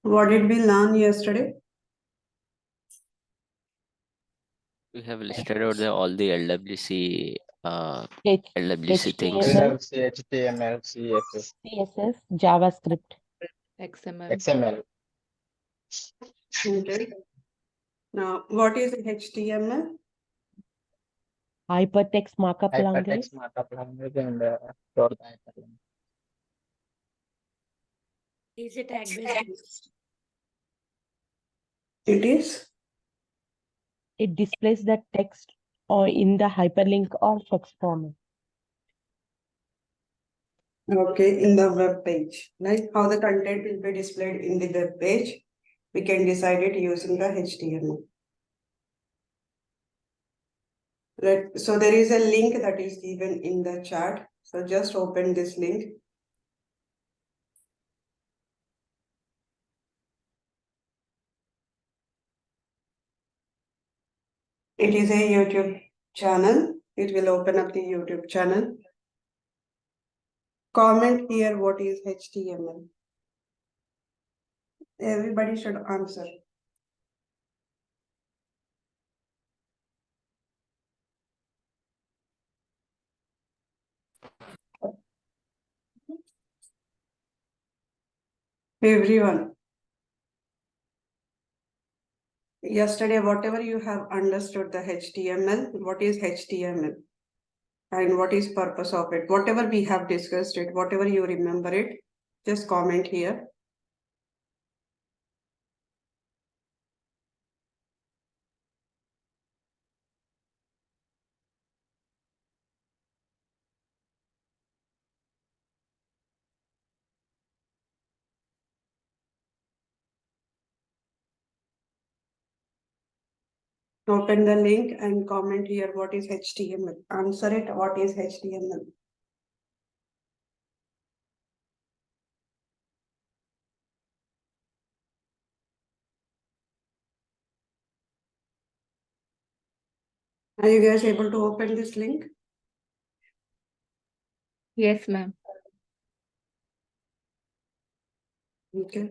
What did we learn yesterday? We have listed out all the LWC LWC things. HTML, HTML, CSS, CSS, JavaScript. XML. Okay. Now, what is HTML? Hypertext markup language. hypertext markup language, and store the hyperlink. Is it tag-based? It is? It displays the text or in the hyperlink or text format. Okay, in the web page, right? How the content will be displayed in the web page, we can decide it using the HTML. Right, so there is a link that is given in the chat. So just open this link. It is a YouTube channel. It will open up the YouTube channel. Comment here what is HTML. Everybody should answer. Everyone. Yesterday, whatever you have understood the HTML, what is HTML? And what is purpose of it? Whatever we have discussed it, whatever you remember it, just comment here. Open the link and comment here what is HTML. Answer it, what is HTML? Are you guys able to open this link? Yes, ma'am. Okay.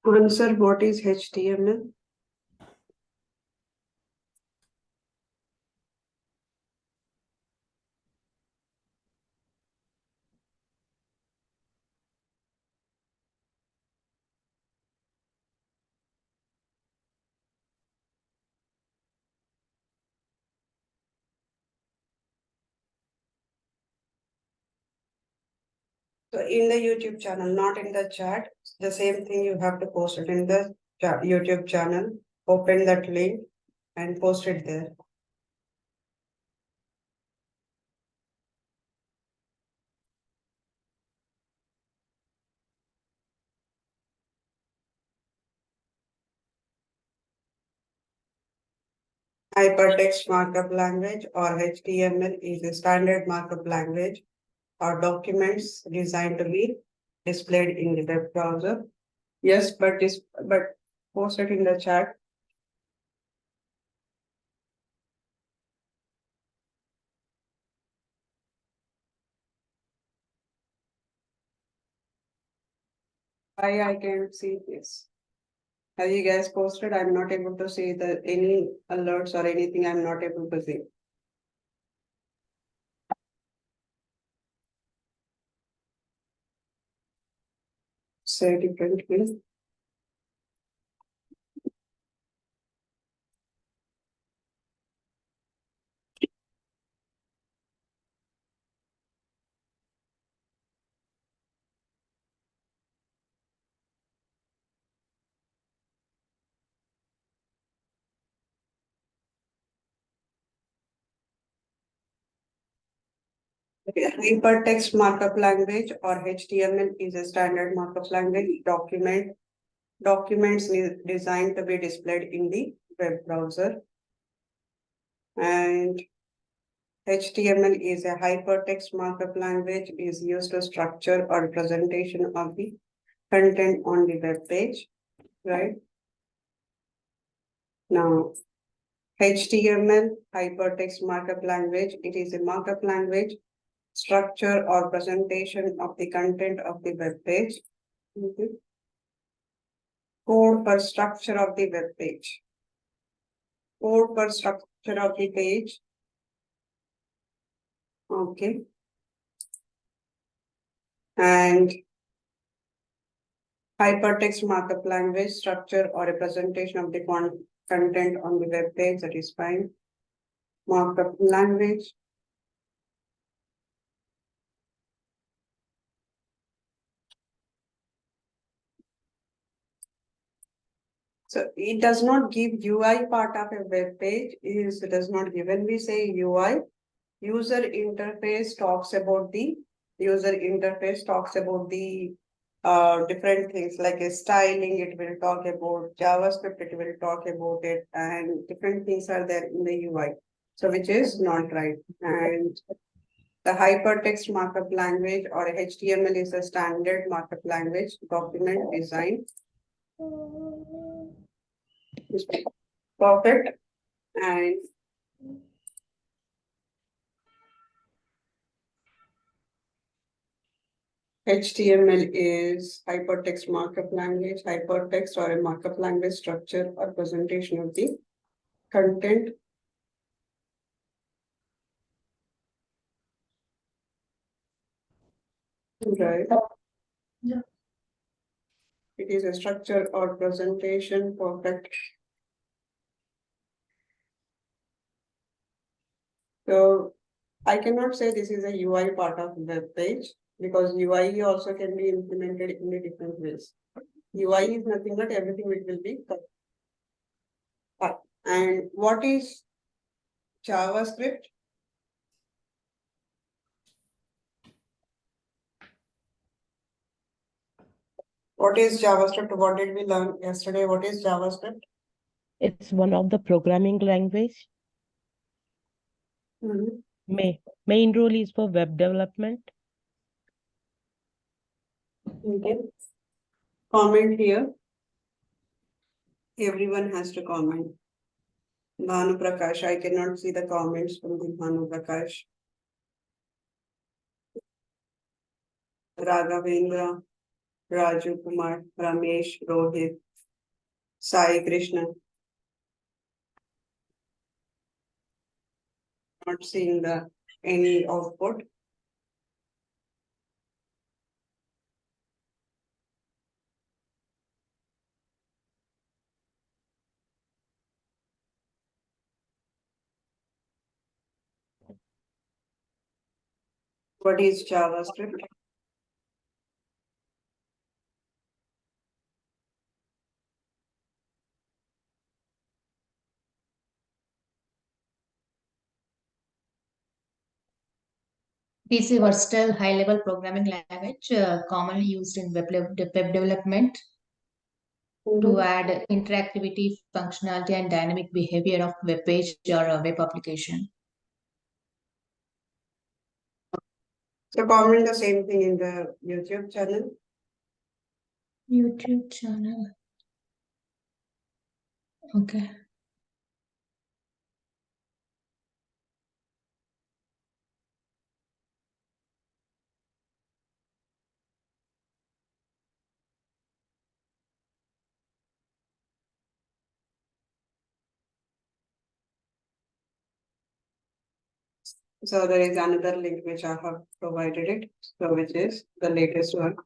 Answer what is HTML? So in the YouTube channel, not in the chat, the same thing you have to post it in the YouTube channel. Open that link and post it there. Hypertext markup language or HTML is a standard markup language or documents designed to be displayed in the web browser. Yes, but post it in the chat. I can see this. Have you guys posted? I'm not able to see any alerts or anything. I'm not able to see. Say differently. Hypertext markup language or HTML is a standard markup language. Documents designed to be displayed in the web browser. And HTML is a hypertext markup language, is used to structure or presentation of the content on the web page, right? Now, HTML, hypertext markup language, it is a markup language, structure or presentation of the content of the web page. Code for structure of the web page. Code for structure of the page. Okay. And hypertext markup language, structure or representation of the content on the web page, that is fine. Markup language. So it does not give UI part of a web page, it does not give. When we say UI, user interface talks about the different things like a styling, it will talk about JavaScript, it will talk about it, and different things are there in the UI. So which is not right. And the hypertext markup language or HTML is a standard markup language, document design. Perfect. And HTML is hypertext markup language, hypertext or a markup language structure or presentation of the content. Right. Yeah. It is a structure or presentation, perfect. So I cannot say this is a UI part of web page because UI also can be implemented in a different ways. UI is nothing but everything which will be cut. And what is JavaScript? What is JavaScript? What did we learn yesterday? What is JavaScript? It's one of the programming language. Main role is for web development. Okay. Comment here. Everyone has to comment. Bhanu Prakash, I cannot see the comments from the Bhanu Prakash. Raghavendra, Raju Kumar, Ramesh, Rohit, Sai Krishna. Not seeing the any output. What is JavaScript? It is a versatile high-level programming language commonly used in web development to add interactivity, functionality, and dynamic behavior of web page or a web application. So comment the same thing in the YouTube channel. YouTube channel. Okay. So there is another link which I have provided it. So which is the latest one.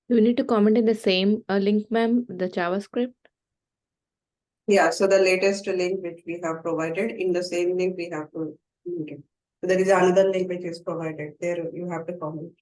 Do we need to comment in the same link, ma'am, the JavaScript? Yeah, so the latest link which we have provided, in the same link we have to link it. So there is another link which is provided, there you have to comment.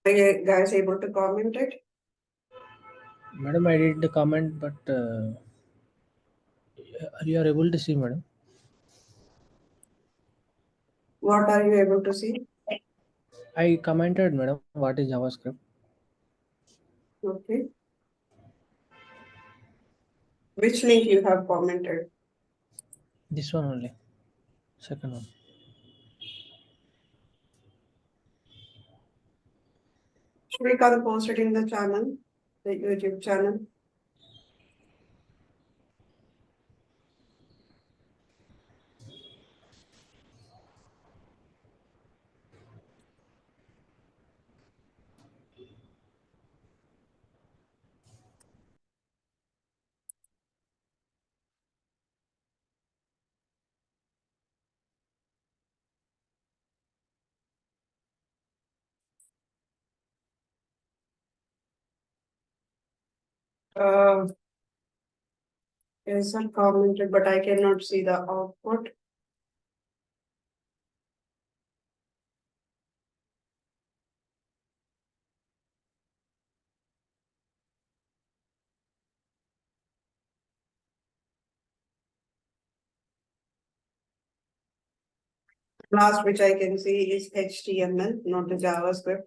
Are you guys able to comment it? Madam, I did the comment, but you are able to see, madam. What are you able to see? I commented, madam, what is JavaScript. Okay. Which link you have commented? This one only, second one. We can post it in the channel, the YouTube channel. Yes, I commented, but I cannot see the output. Last which I can see is HTML, not the JavaScript.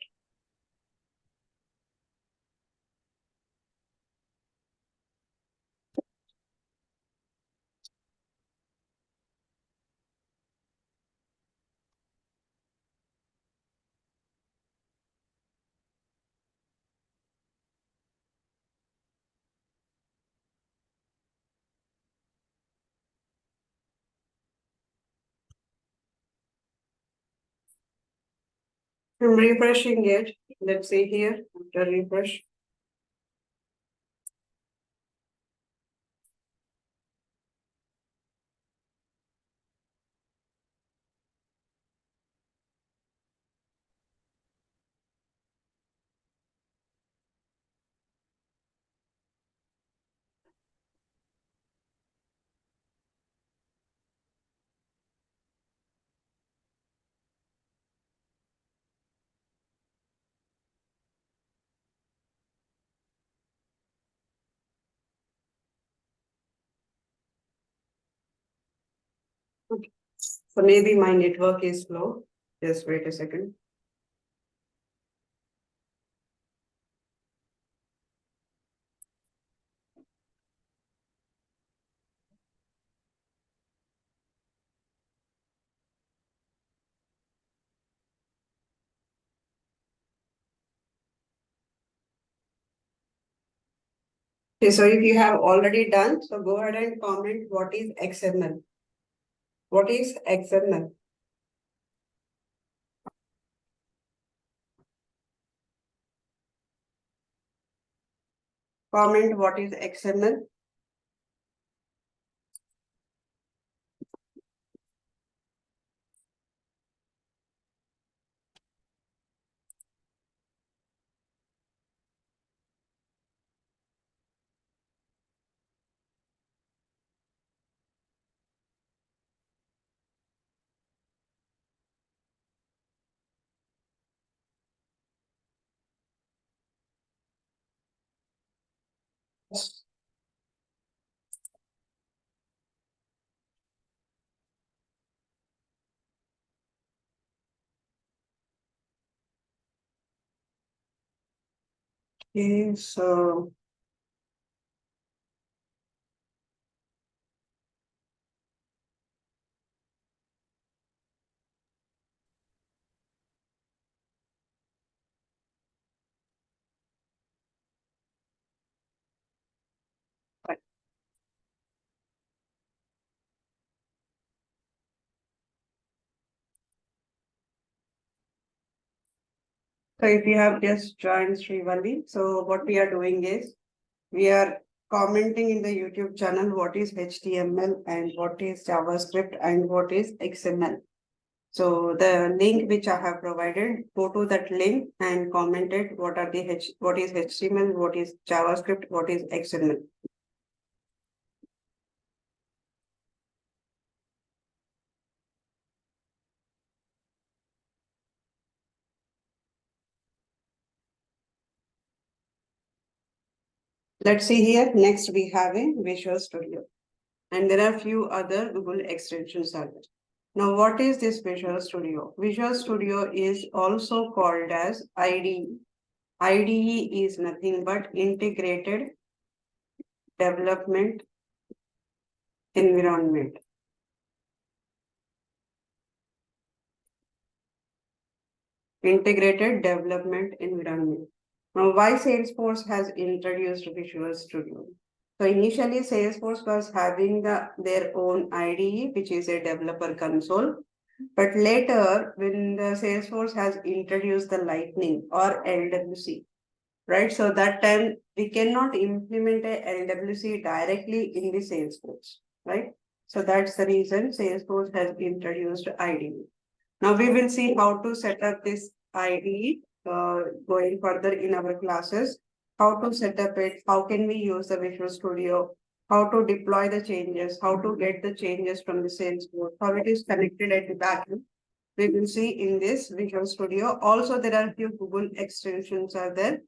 I'm refreshing it. Let's see here, after refresh. Okay. So maybe my network is slow. Just wait a second. Okay, so if you have already done, so go ahead and comment what is XML. What is XML? Comment what is XML. Okay, so. So if you have just joined Srivalli, so what we are doing is we are commenting in the YouTube channel what is HTML and what is JavaScript and what is XML. So the link which I have provided, go to that link and comment it. What is HTML, what is JavaScript, what is XML. Let's see here. Next we have a Visual Studio. And there are few other Google extensions are there. Now, what is this Visual Studio? Visual Studio is also called as IDE. IDE is nothing but Integrated Development Environment. Integrated Development Environment. Now, why Salesforce has introduced Visual Studio? So initially, Salesforce was having their own IDE, which is a developer console. But later, when the Salesforce has introduced the Lightning or LWC, right? So that time we cannot implement a LWC directly in the Salesforce, right? So that's the reason Salesforce has introduced IDE. Now we will see how to set up this IDE going further in our classes, how to set up it, how can we use the Visual Studio, how to deploy the changes, how to get the changes from the Salesforce, how it is connected at the backend. We will see in this Visual Studio. Also, there are few Google extensions are there.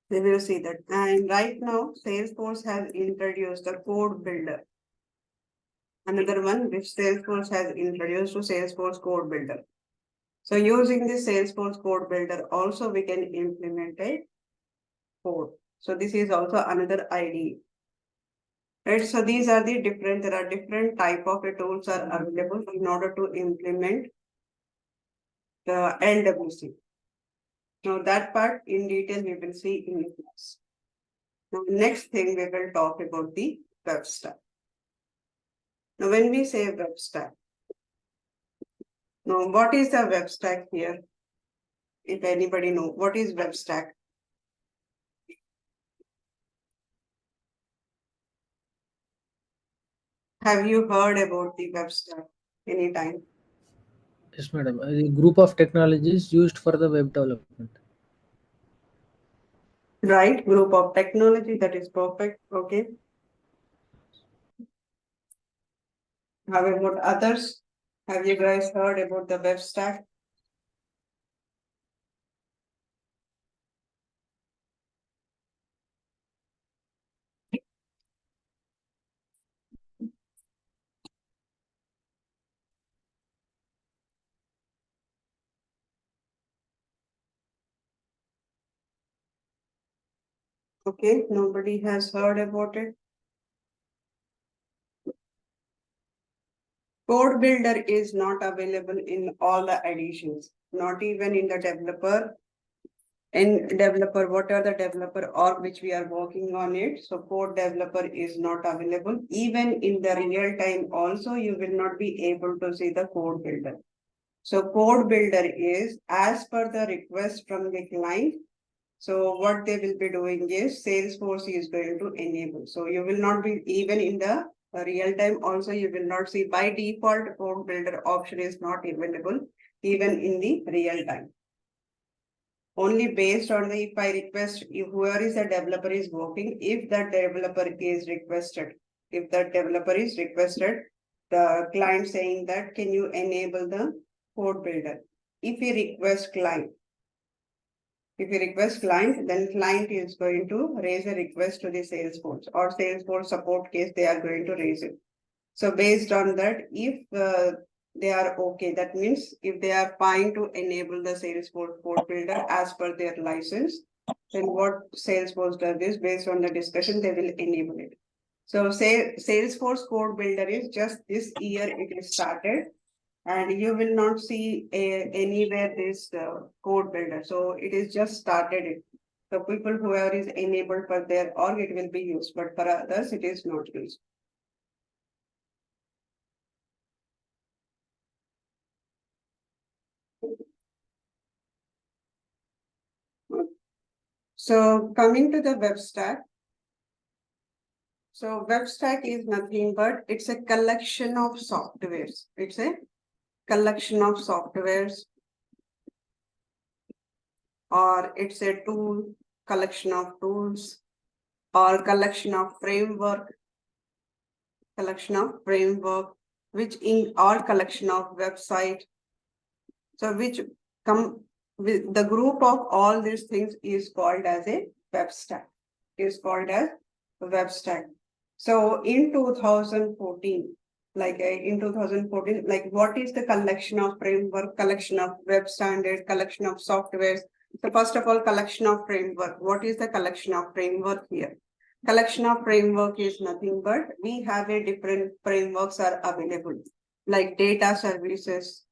We will see that. And right now, Salesforce has introduced the Code Builder. Another one which Salesforce has introduced to Salesforce Code Builder. So using this Salesforce Code Builder, also we can implement a code. So this is also another IDE. Right, so these are the different, there are different type of tools are available in order to implement the LWC. Now that part in detail we will see in the class. Now next thing we will talk about the web stack. Now when we say web stack, now what is the web stack here? If anybody know, what is web stack? Have you heard about the web stack anytime? Yes, madam. A group of technologies used for the web development. Right, group of technology, that is perfect. Okay. How about others? Have you guys heard about the web stack? Okay, nobody has heard about it. Code Builder is not available in all the editions, not even in the developer. In developer, what are the developer org which we are working on it? So code developer is not available. Even in the real time also, you will not be able to see the Code Builder. So Code Builder is as per the request from the client. So what they will be doing is Salesforce is going to enable. So you will not be even in the real time also you will not see by default Code Builder option is not available even in the real time. Only based on the if I request whoever is the developer is working, if that developer is requested, the client saying that can you enable the Code Builder? If you request client, then client is going to raise a request to the Salesforce or Salesforce support case, they are going to raise it. So based on that, if they are okay, that means if they are fine to enable the Salesforce Code Builder as per their license, Then what Salesforce does is based on the discussion, they will enable it. So say Salesforce Code Builder is just this year it is started. And you will not see anywhere this code builder. So it is just started it. The people whoever is enabled for their org, it will be used, but for others, it is not used. So coming to the web stack. So web stack is nothing but it's a collection of softwares. It's a collection of softwares, or it's a tool, collection of tools, or collection of framework, which in or collection of website. So which come with the group of all these things is called as a web stack. Is called as a web stack. So in 2014, like what is the collection of framework, collection of web standards, collection of softwares? So first of all, collection of framework. What is the collection of framework here? Collection of framework is nothing but we have a different frameworks are available, like data services,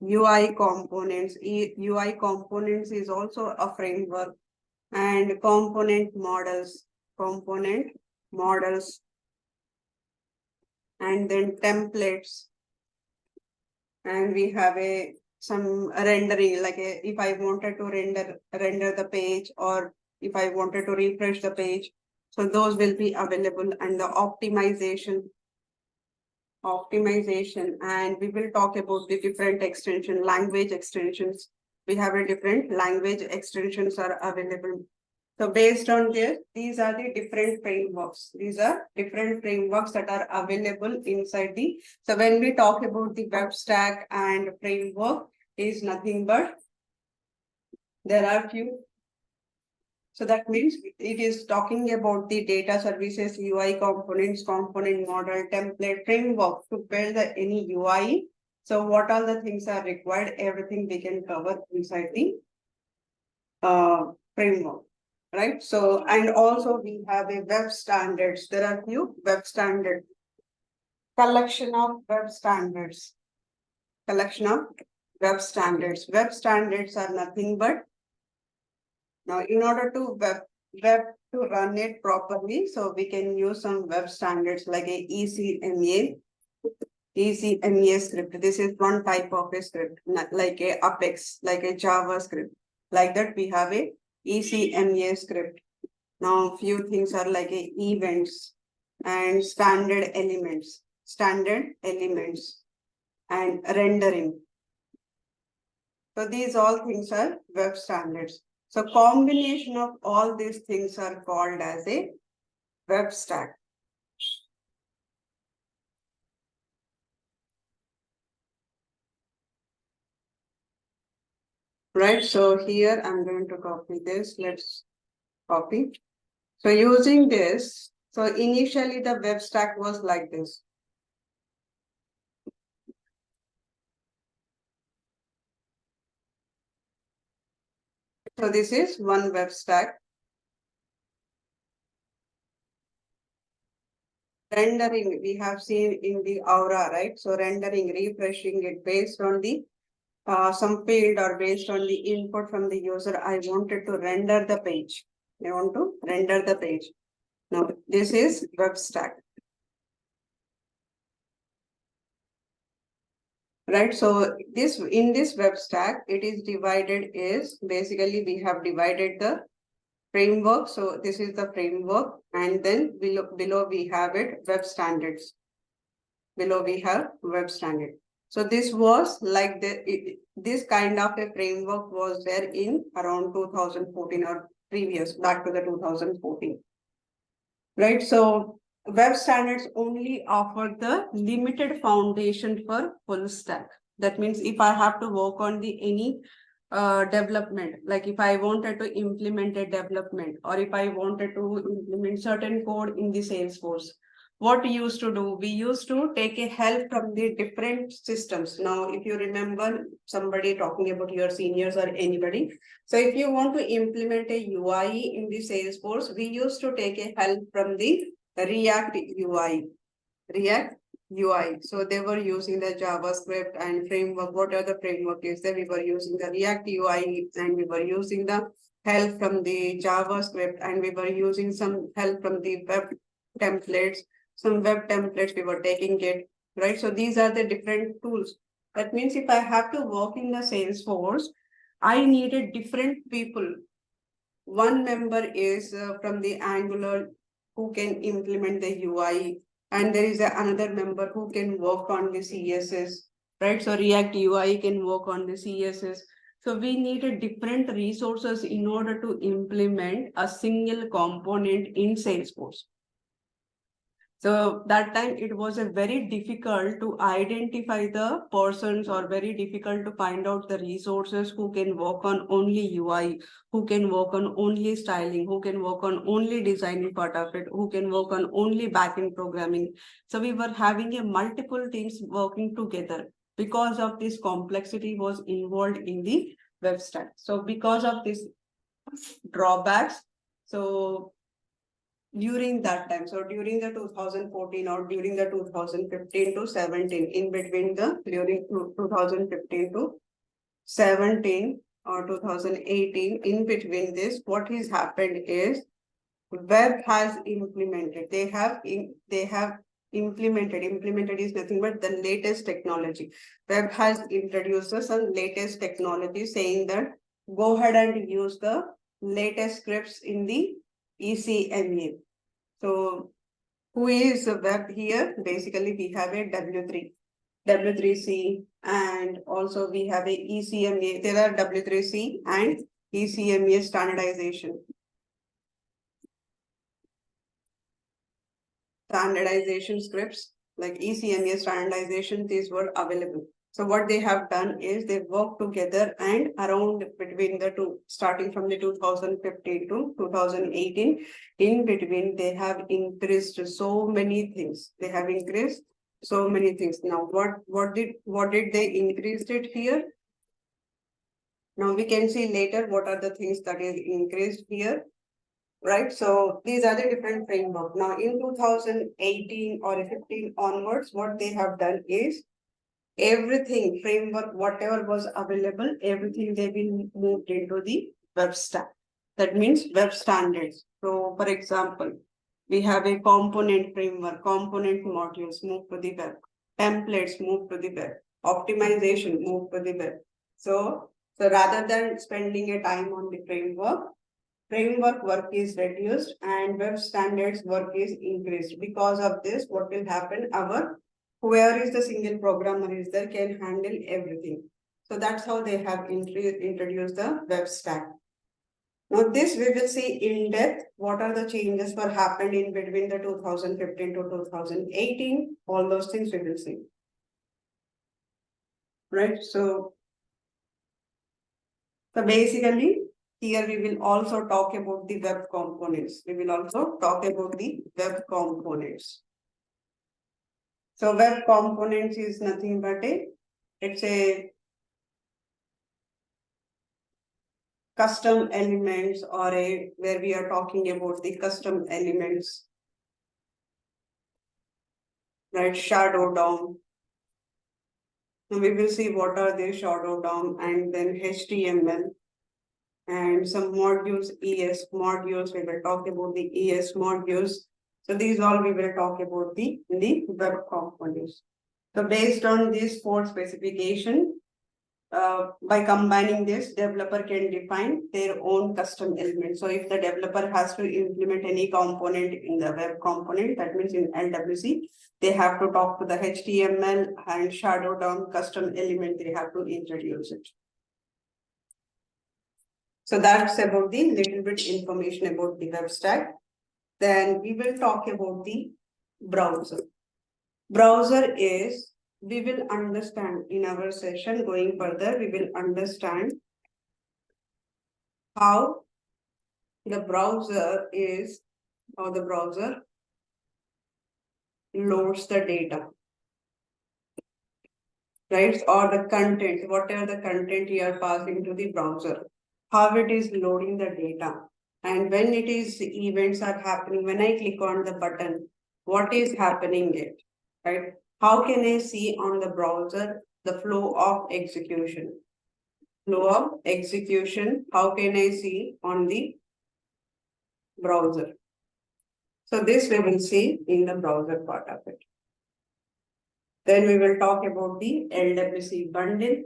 UI components. UI components is also a framework, and component models, and then templates. And we have some rendering, like if I wanted to render the page, or if I wanted to refresh the page, so those will be available. And the optimization, and we will talk about the different extension, language extensions. We have a different language extensions are available. So based on this, these are the different frameworks. These are different frameworks that are available inside the. So when we talk about the web stack and framework, is nothing but there are few. So that means it is talking about the data services, UI components, component model, template, framework to build any UI. So what all the things are required, everything we can cover inside the framework, right? So, and also we have a web standards. There are few web standards, collection of web standards. Web standards are nothing but, now in order to web to run it properly, so we can use some web standards like a ECMA script. This is one type of a script, not like a Apex, like a JavaScript. Like that, we have a ECMA script. Now, few things are like a events and standard elements, and rendering. So these all things are web standards. So combination of all these things are called as a web stack. Right, so here I'm going to copy this. Let's copy. So using this, so initially the web stack was like this. So this is one web stack. Rendering, we have seen in the Aura, right? So rendering, refreshing it based on the some field or based on the input from the user. I wanted to render the page. Now this is web stack. Right, so in this web stack, it is divided is basically we have divided the framework. So this is the framework, and then below we have it web standards. Below we have web standard. So this was like this kind of a framework was there in around 2014 or previous, back to the 2014. Right, so web standards only offer the limited foundation for full stack. That means if I have to work on any development, like if I wanted to implement a development, or if I wanted to implement certain code in the Salesforce, what we used to do, we used to take a help from the different systems. Now, if you remember somebody talking about your seniors or anybody, so if you want to implement a UI in the Salesforce, we used to take a help from the React UI. React UI. So they were using the JavaScript and framework. What are the framework is there? We were using the React UI and we were using the help from the JavaScript and we were using some help from the web templates. Some web templates we were taking it, right? So these are the different tools. That means if I have to work in the Salesforce, I needed different people. One member is from the Angular who can implement the UI, and there is another member who can work on the CSS, right? So React UI can work on the CSS. So we needed different resources in order to implement a single component in Salesforce. So that time it was a very difficult to identify the persons or very difficult to find out the resources who can work on only UI, who can work on only styling, who can work on only designing part of it, who can work on only backend programming. So we were having a multiple things working together because of this complexity was involved in the web stack. So because of this drawbacks, so during that time, so during the 2014 or during the 2015 to 17, in between the during 2015 to 17 or 2018, in between this, what has happened is web has implemented. They have implemented. Implemented is nothing but the latest technology. Web has introduced some latest technology, saying that go ahead and use the latest scripts in the ECMA. So who is the web here? Basically, we have a W3, W3C, and also we have a ECMA. There are W3C and ECMA standardization. Standardization scripts like ECMA standardization, these were available. So what they have done is they work together, and around between the two, starting from the 2015 to 2018, in between they have increased so many things. They have increased so many things. Now, what did they increase it here? Now we can see later what are the things that is increased here. Right, so these are the different framework. Now in 2018 or 15 onwards, what they have done is everything framework, whatever was available, everything they will moved into the web stack. That means web standards. So for example, we have a component framework, component modules move to the web, templates move to the web, optimization move to the web. So rather than spending a time on the framework work is reduced and web standards work is increased. Because of this, what will happen? Whoever is the single programmer is there can handle everything. So that's how they have introduced the web stack. Now this we will see in depth what are the changes were happened in between the 2015 to 2018. All those things we will see. Right, so basically here we will also talk about the web components. We will also talk about the web components. So web components is nothing but it's a custom elements or where we are talking about the custom elements. Right, shadow DOM. So we will see what are the shadow DOM and then HTML. And some modules, ES modules, we will talk about the ES modules. So these all we will talk about the web components. So based on this 4 specification, by combining this, developer can define their own custom element. So if the developer has to implement any component in the web component, that means in LWC, they have to talk to the HTML and shadow DOM custom element, they have to introduce it. So that's about the little bit information about the web stack. Then we will talk about the browser. Browser is, we will understand in our session going further, we will understand how the browser is, how the browser loads the data. Right, or the content, whatever the content you are passing to the browser, how it is loading the data. And when it is events are happening, when I click on the button, what is happening it, right? How can I see on the browser the flow of execution? Flow of execution, how can I see on the browser? So this we will see in the browser part of it. Then we will talk about the LWC bundle.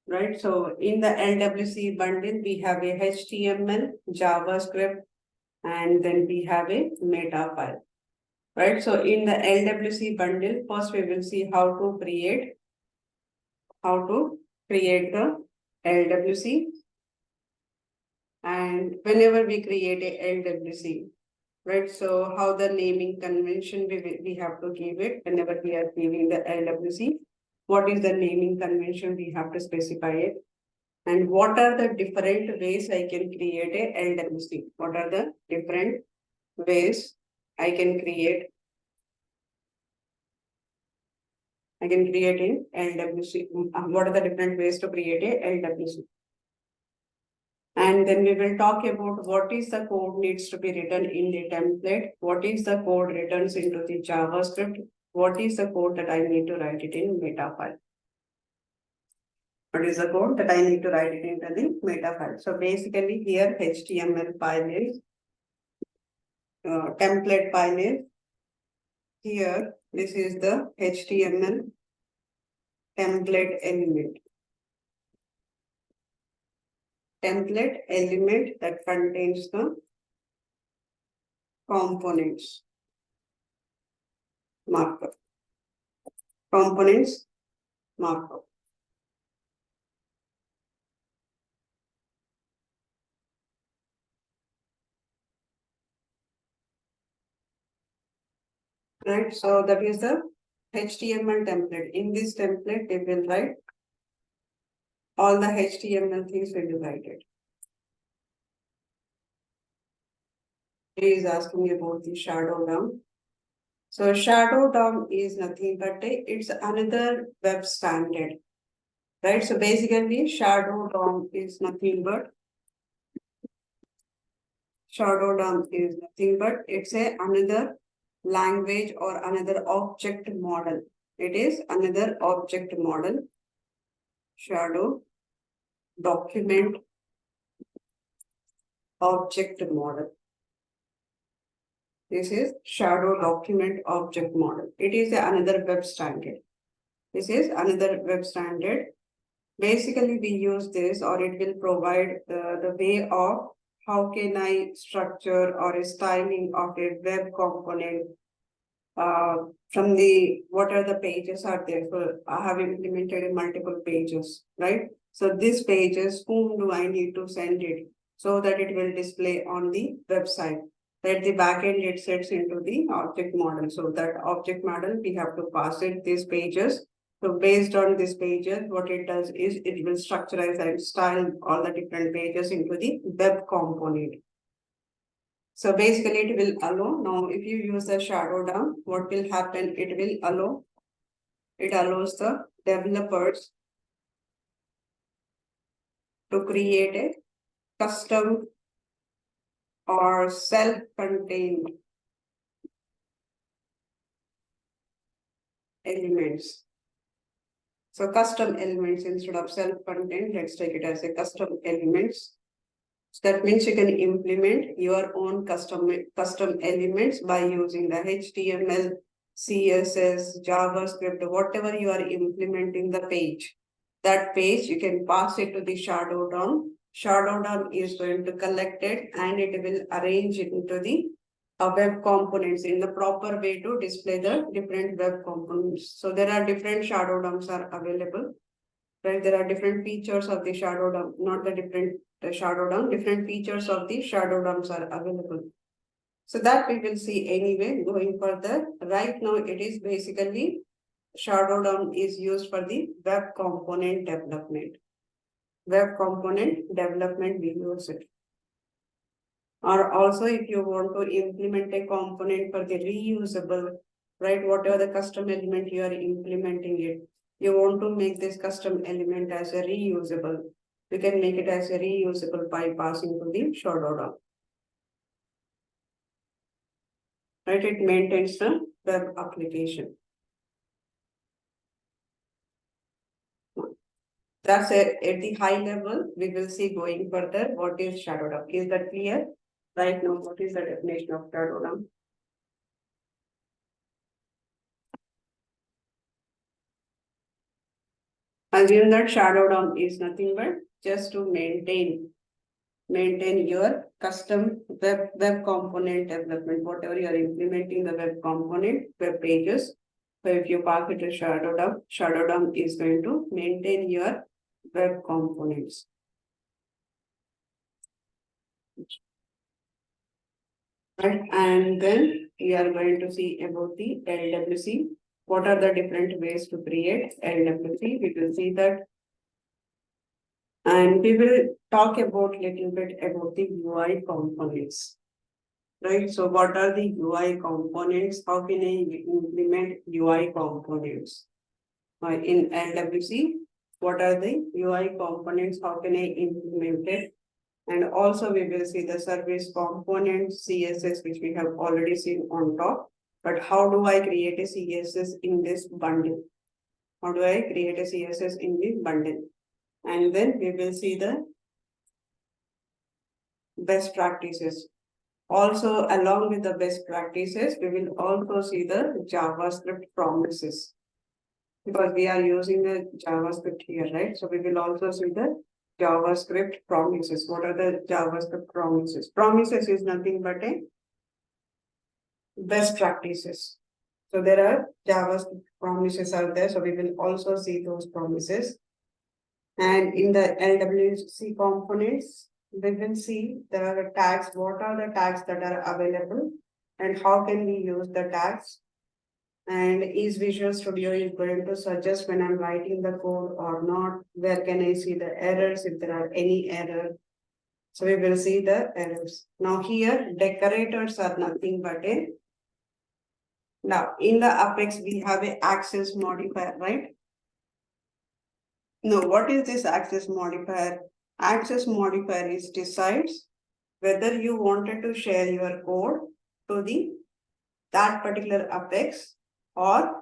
Right, so in the LWC bundle, we have a HTML, JavaScript, and then we have a meta file. Right, so in the LWC bundle, first we will see how to create the LWC. And whenever we create a LWC, right, so how the naming convention we have to give it whenever we are giving the LWC. What is the naming convention we have to specify it? And what are the different ways I can create a LWC? What are the different ways I can create? In LWC. What are the different ways to create a LWC? And then we will talk about what is the code needs to be written in the template. What is the code returns into the JavaScript? What is the code that I need to write it in meta file? What is the code that I need to write it into the meta file? So basically here HTML file is, template file is here. This is the HTML template element. Template element that contains the components markup. Components markup. Right, so that is the HTML template. In this template, we will write all the HTML things we will write it. He is asking about the shadow DOM. So shadow DOM is nothing but it's another web standard. Right, so basically shadow DOM is nothing but it's another language or another object model. It is another object model. Shadow document object model. This is shadow document object model. It is another web standard. This is another web standard. Basically, we use this, or it will provide the way of how can I structure or a styling of a web component from the, what are the pages are there. So I have implemented multiple pages, right? So these pages, whom do I need to send it so that it will display on the website? That the backend it sets into the object model. So that object model, we have to pass it these pages. So based on these pages, what it does is it will structurize and style all the different pages into the web component. So basically it will allow, now if you use the shadow DOM, what will happen? It allows the developers to create a custom or self-contained elements. So custom elements instead of self-contained, let's take it as a custom elements. So that means you can implement your own custom elements by using the HTML, CSS, JavaScript, whatever you are implementing the page. That page you can pass it to the shadow DOM. Shadow DOM is going to collect it and it will arrange it into the web components in the proper way to display the different web components. So there are different shadow DOMs are available. Right, there are different features of the shadow DOM, not the different shadow DOM, different features of the shadow DOMs are available. So that we will see anyway going further. Right now it is basically shadow DOM is used for the web component development. Web component development we use it. Or also if you want to implement a component for the reusable, right, whatever the custom element you are implementing it, you want to make this custom element as a reusable. You can make it as a reusable by passing to the shadow DOM. Right, it maintains the web application. That's it. At the high level, we will see going further what is shadow DOM. Is that clear? Right now, what is the definition of shadow DOM? Assume that shadow DOM is nothing but just to maintain your custom web component development, whatever you are implementing the web component, web pages. So if you pass it to shadow DOM is going to maintain your web components. Right, and then we are going to see about the LWC. What are the different ways to create LWC? We will see that. And we will talk about little bit about the UI components. Right, so what are the UI components? How can I implement UI components? In LWC, what are the UI components? How can I implement it? And also we will see the service component, CSS, which we have already seen on top. But how do I create a CSS in this bundle? How do I create a CSS in this bundle? And then we will see the best practices. Also, along with the best practices, we will also see the JavaScript promises. Because we are using the JavaScript here, right? So we will also see the JavaScript promises. What are the JavaScript promises? Promises is nothing but a best practices. So there are JavaScript promises out there. So we will also see those promises. And in the LWC components, we will see there are tags. What are the tags that are available and how can we use the tags? And is Visual Studio is going to suggest when I'm writing the code or not? Where can I see the errors if there are any error? So we will see the errors. Now here decorators are nothing but a. Now in the Apex we have a access modifier, right? No, what is this access modifier? Access modifier is decides whether you wanted to share your code to that particular Apex or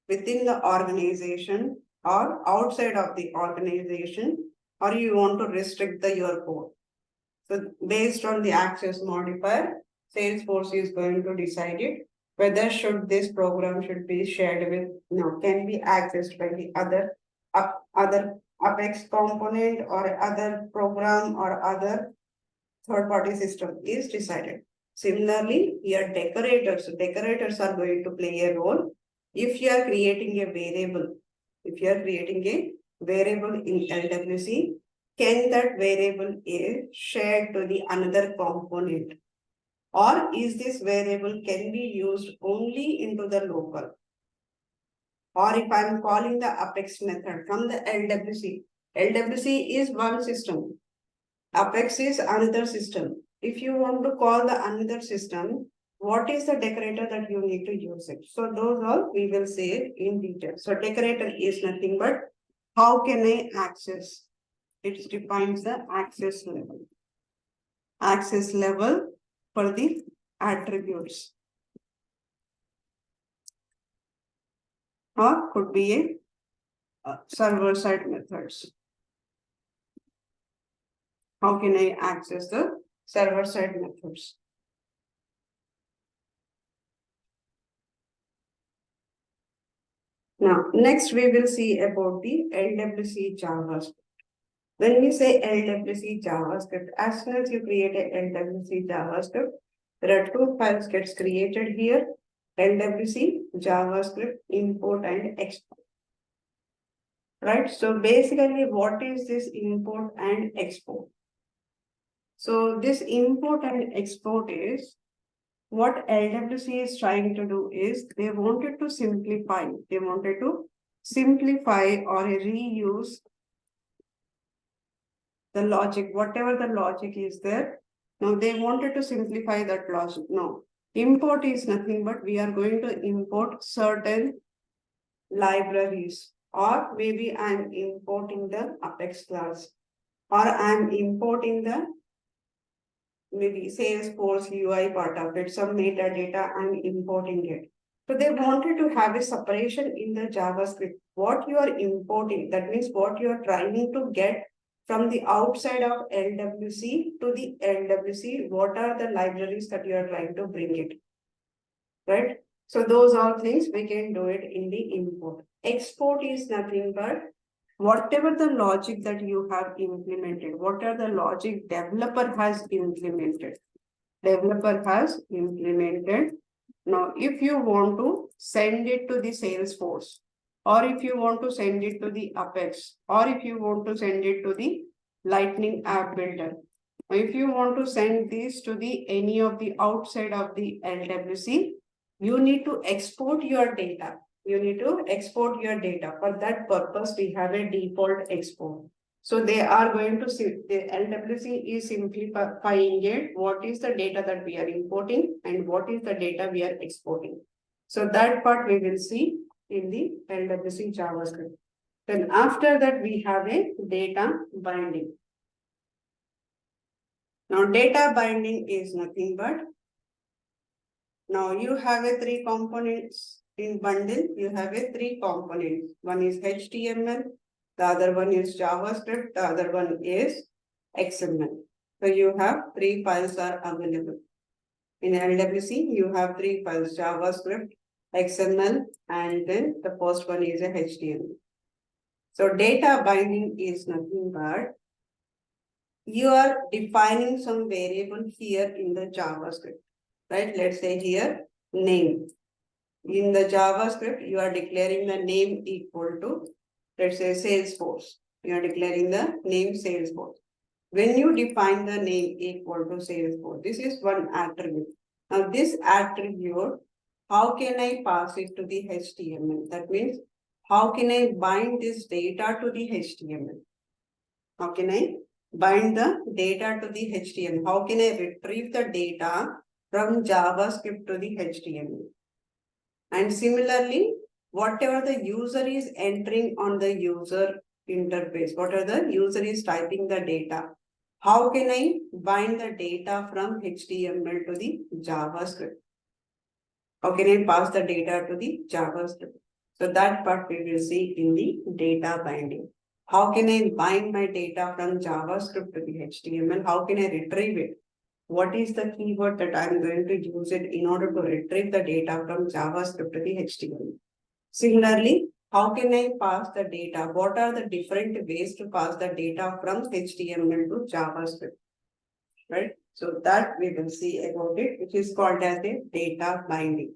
within the organization or outside of the organization, or you want to restrict your code. So based on the access modifier, Salesforce is going to decide it whether this program should be shared with, can be accessed by the other Apex component or other program or other third-party system is decided. Similarly, here decorators are going to play a role. If you are creating a variable, in LWC, can that variable is shared to the another component? Or is this variable can be used only into the local? Or if I'm calling the Apex method from the LWC is one system. Apex is another system. If you want to call the another system, what is the decorator that you need to use it? So those all we will see it in detail. So decorator is nothing but how can I access? It defines the access level. Access level for the attributes. Or could be a server-side methods. How can I access the server-side methods? Now, next we will see about the LWC JavaScript. When we say LWC JavaScript, as soon as you create a LWC JavaScript, there are two files gets created here, LWC JavaScript import and export. Right, so basically what is this import and export? So this import and export is what LWC is trying to do is they wanted to simplify or reuse the logic, whatever the logic is there, Now they wanted to simplify that logic. No, import is nothing but we are going to import certain libraries, or maybe I'm importing the Apex class, or I'm importing the maybe Salesforce UI part of it, some metadata, I'm importing it. So they wanted to have a separation in the JavaScript. What you are importing, that means what you are trying to get from the outside of LWC to the LWC, what are the libraries that you are trying to bring it, right? So those are things we can do it in the import. Export is nothing but whatever the logic that you have implemented, what are the logic developer has implemented. Now, if you want to send it to the Salesforce, or if you want to send it to the Apex, or if you want to send it to the Lightning App Builder, or if you want to send this to the any of the outside of the LWC, you need to export your data. You need to export your data. For that purpose, we have a default export. So they are going to see the LWC is simplifying it. What is the data that we are importing and what is the data we are exporting? So that part we will see in the LWC JavaScript. Then after that, we have a data binding. Now data binding is nothing but, now you have a 3 components in bundle. You have a 3 components. One is HTML, the other one is JavaScript, the other one is XML. So you have 3 files are available. In LWC, you have 3 files, JavaScript, XML, and then the first one is a HTML. So data binding is nothing but you are defining some variable here in the JavaScript, right? Let's say here name. In the JavaScript, you are declaring the name equal to, let's say Salesforce. You are declaring the name Salesforce. When you define the name equal to Salesforce, this is one attribute. Now this attribute, how can I pass it to the HTML? That means, how can I bind this data to the HTML? How can I bind the data to the HTML? How can I retrieve the data from JavaScript to the HTML? And similarly, whatever the user is entering on the user interface, whatever the user is typing the data, how can I bind the data from HTML to the JavaScript? How can I pass the data to the JavaScript? So that part we will see in the data binding. How can I bind my data from JavaScript to the HTML? How can I retrieve it? What is the keyword that I'm going to use it in order to retrieve the data from JavaScript to the HTML? Similarly, how can I pass the data? What are the different ways to pass the data from HTML to JavaScript? Right? So that we will see about it, which is called as a data binding.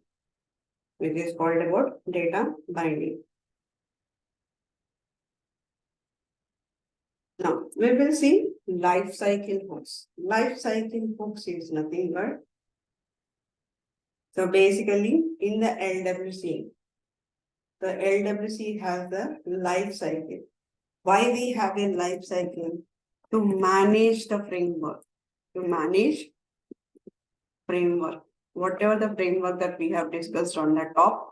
Which is called about data binding. Now, we will see life cycle hooks. Life cycle hooks is nothing but, so basically in the LWC, the LWC has the life cycle. Why we have a life cycle? To manage the framework. To manage framework. Whatever the framework that we have discussed on the top,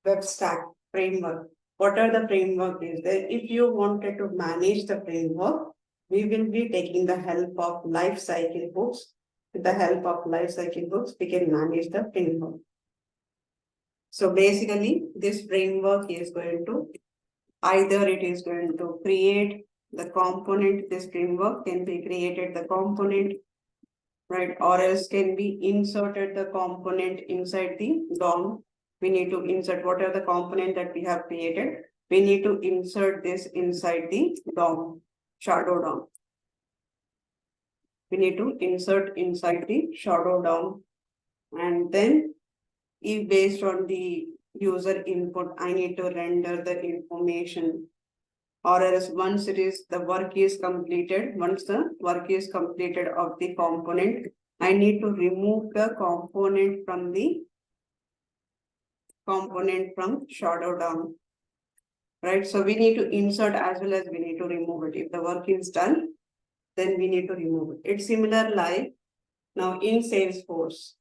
web stack framework. What are the framework is there? If you wanted to manage the framework, we will be taking the help of life cycle hooks. With the help of life cycle hooks, we can manage the framework. So basically, this framework is going to, either it is going to create the component, this framework can be created the component, right? Or else can be inserted the component inside the DOM. We need to insert whatever the component that we have created. We need to insert this inside the DOM, shadow DOM. We need to insert inside the shadow DOM. And then if based on the user input, I need to render the information. Or else once it is, the work is completed, once the work is completed of the component, I need to remove the component from the shadow DOM, right? So we need to insert as well as we need to remove it. If the work is done, then we need to remove it. It's similar like Now in Salesforce,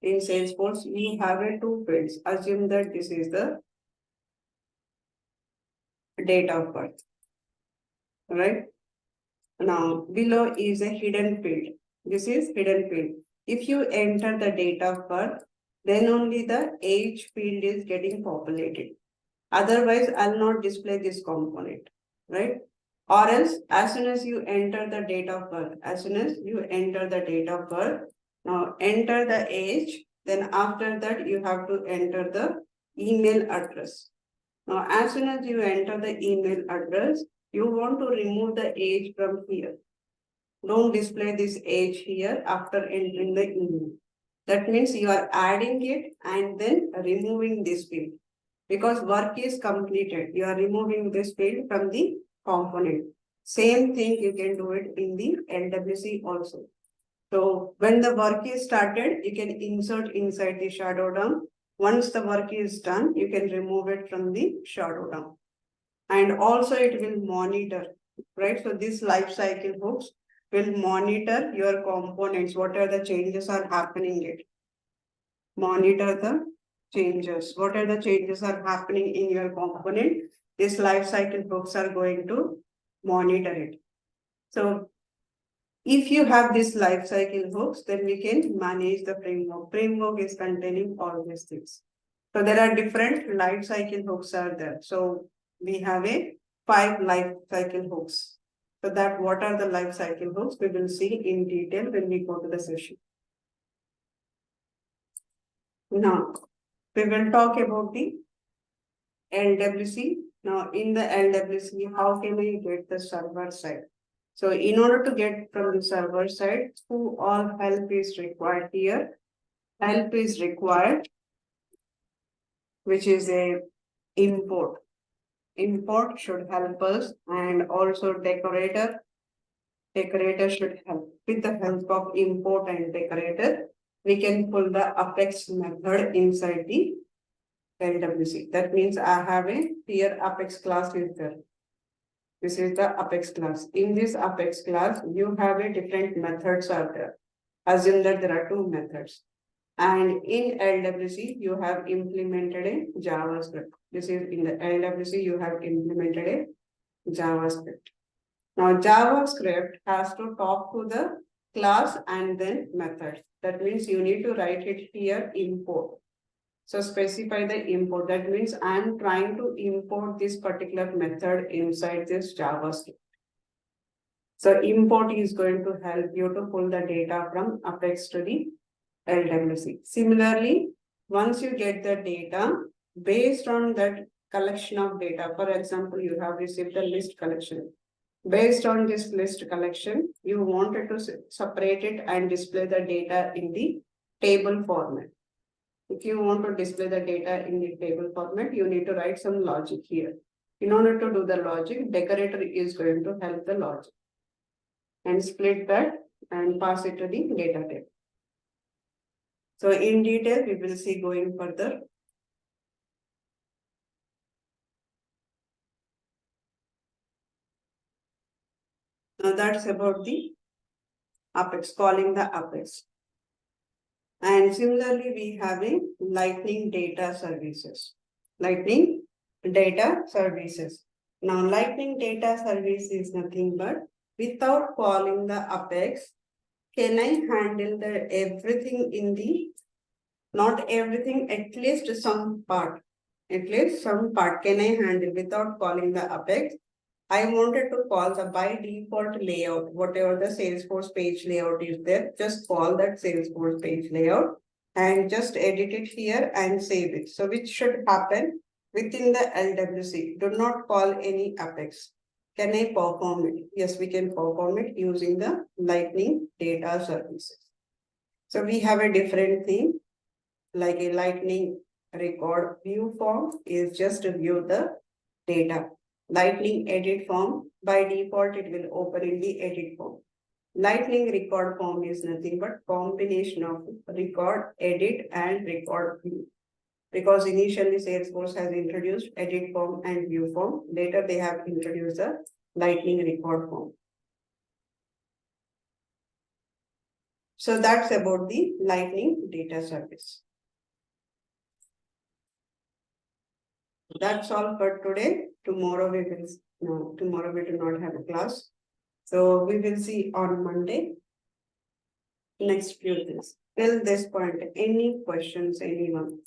you have a two fields. Assume that this is the date of birth, right? Now below is a hidden field. This is hidden field. If you enter the date of birth, then only the age field is getting populated. Otherwise, I'll not display this component, right? Or else, as soon as you enter the date of birth, now enter the age, then after that, you have to enter the email address. Now, as soon as you enter the email address, you want to remove the age from here. Don't display this age here after entering the email. That means you are adding it and then removing this field. Because work is completed, you are removing this field from the component. Same thing you can do it in the LWC also. So when the work is started, you can insert inside the shadow DOM. Once the work is done, you can remove it from the shadow DOM. And also it will monitor, right? So this life cycle hooks will monitor your components, what are the changes are happening it. Monitor the changes. What are the changes are happening in your component? This lifecycle hooks are going to monitor it. So if you have this lifecycle hooks, then we can manage the framework. Framework is containing all these things. So there are different lifecycle hooks are there. So we have 5 lifecycle hooks. So that what are the lifecycle hooks? We will see in detail when we go to the session. Now, we will talk about the LWC. Now, in the LWC, how can we get the server side? So, in order to get from the server side, who all help is required here? Help is required, which is a import. Import should help us, and also decorator. Decorator should help. With the help of import and decorator, we can pull the Apex method inside the LWC. That means I have a here Apex class is there. This is the Apex class. In this Apex class, you have a different methods are there. Assume that there are 2 methods. And in LWC, you have implemented a JavaScript. This is in the LWC, you have implemented a JavaScript. Now, JavaScript has to talk to the class and then methods. That means you need to write it here import. So specify the import. That means I'm trying to import this particular method inside this JavaScript. So import is going to help you to pull the data from Apex to the LWC. Similarly, once you get the data, based on that collection of data, for example, you have received a list collection. Based on this list collection, you wanted to separate it and display the data in the table format. If you want to display the data in the table format, you need to write some logic here. In order to do the logic, decorator is going to help the logic and split that and pass it to the data table. So in detail, we will see going further. Now that's about the Apex, calling the Apex. And similarly, we have a Lightning data services. Lightning data services. Now, Lightning data service is nothing but without calling the Apex, can I handle the everything in the, not everything, at least some part. At least some part can I handle without calling the Apex. I wanted to call the by default layout, whatever the Salesforce page layout is there, just call that Salesforce page layout and just edit it here and save it. So which should happen within the LWC. Do not call any Apex. Can I perform it? Yes, we can perform it using the Lightning data services. So we have a different thing like a Lightning record view form is just to view the data. Lightning edit form, by default, it will open in the edit form. Lightning record form is nothing but combination of record, edit, and record view. Because initially Salesforce has introduced edit form and view form. Later they have introduced the Lightning record form. So that's about the Lightning data service. That's all for today. Tomorrow we will, no, tomorrow we do not have a class. So we will see on Monday. Next few days. Till this point, any questions, anyone?